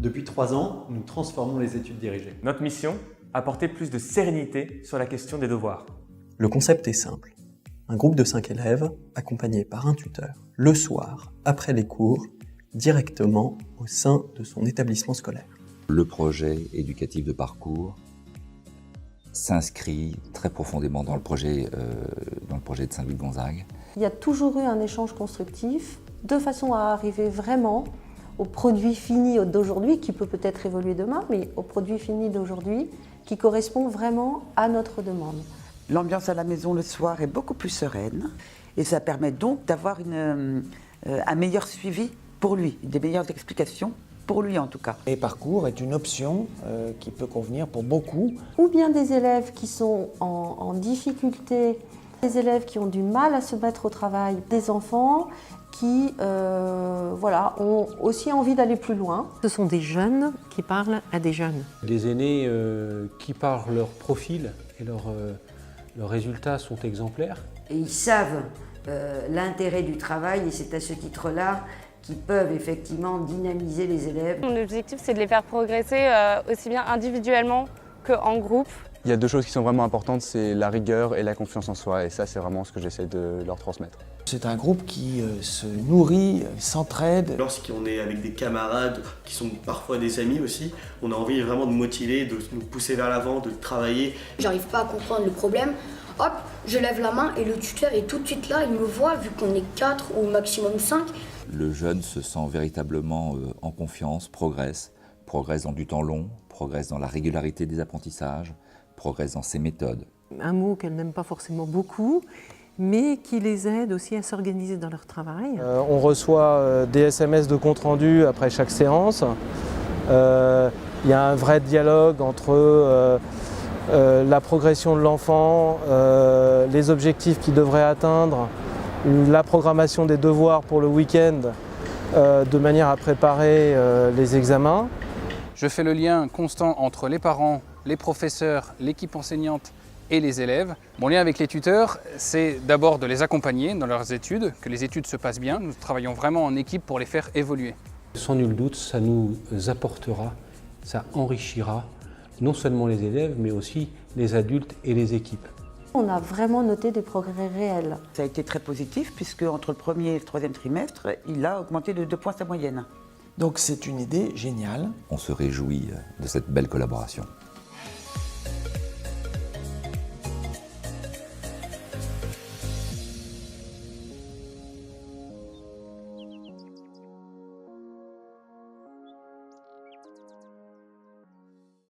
Depuis 3 ans, nous transformons les études dirigées. Notre mission, apporter plus de sérénité sur la question des devoirs. Le concept est simple. Un groupe de 5 élèves, accompagné par un tuteur, le soir, après les cours, directement au sein de son établissement scolaire. Le projet éducatif de parcours s'inscrit très profondément dans le projet de Saint-Louis-de-Gonzague. Il y a toujours eu un échange constructif, de façon à arriver vraiment au produit fini d'aujourd'hui, qui peut peut-être évoluer demain, mais au produit fini d'aujourd'hui, qui correspond vraiment à notre demande. L'ambiance à la maison le soir est beaucoup plus sereine et ça permet donc d'avoir un meilleur suivi pour lui, des meilleures explications pour lui en tout cas. Et parcours est une option qui peut convenir pour beaucoup. Ou bien des élèves qui sont en difficulté, des élèves qui ont du mal à se mettre au travail, des enfants qui ont aussi envie d'aller plus loin. Ce sont des jeunes qui parlent à des jeunes. Des aînés qui, par leur profil et leurs résultats, sont exemplaires. Et ils savent l'intérêt du travail et c'est à ce titre-là qu'ils peuvent effectivement dynamiser les élèves. Mon objectif, c'est de les faire progresser aussi bien individuellement qu'en groupe. Il y a deux choses qui sont vraiment importantes, c'est la rigueur et la confiance en soi. Et ça, c'est vraiment ce que j'essaie de leur transmettre. C'est un groupe qui se nourrit, s'entraide. Lorsqu'on est avec des camarades qui sont parfois des amis aussi, on a envie vraiment de motiver, de nous pousser vers l'avant, de travailler. J'arrive pas à comprendre le problème. Hop, je lève la main et le tuteur est tout de suite là, il me voit, vu qu'on est 4 ou au maximum 5. Le jeune se sent véritablement en confiance, progresse dans du temps long, progresse dans la régularité des apprentissages, progresse dans ses méthodes. Un mot qu'elles n'aiment pas forcément beaucoup, mais qui les aide aussi à s'organiser dans leur travail. On reçoit des SMS de compte-rendu après chaque séance. Il y a un vrai dialogue entre la progression de l'enfant, les objectifs qu'il devrait atteindre, la programmation des devoirs pour le week-end, de manière à préparer les examens. Je fais le lien constant entre les parents, les professeurs, l'équipe enseignante et les élèves. Mon lien avec les tuteurs, c'est d'abord de les accompagner dans leurs études, que les études se passent bien. Nous travaillons vraiment en équipe pour les faire évoluer. Sans nul doute, ça nous apportera, ça enrichira non seulement les élèves, mais aussi les adultes et les équipes. On a vraiment noté des progrès réels. Ça a été très positif puisque entre le premier et le troisième trimestre, il a augmenté de 2 points sa moyenne. Donc c'est une idée géniale. On se réjouit de cette belle collaboration.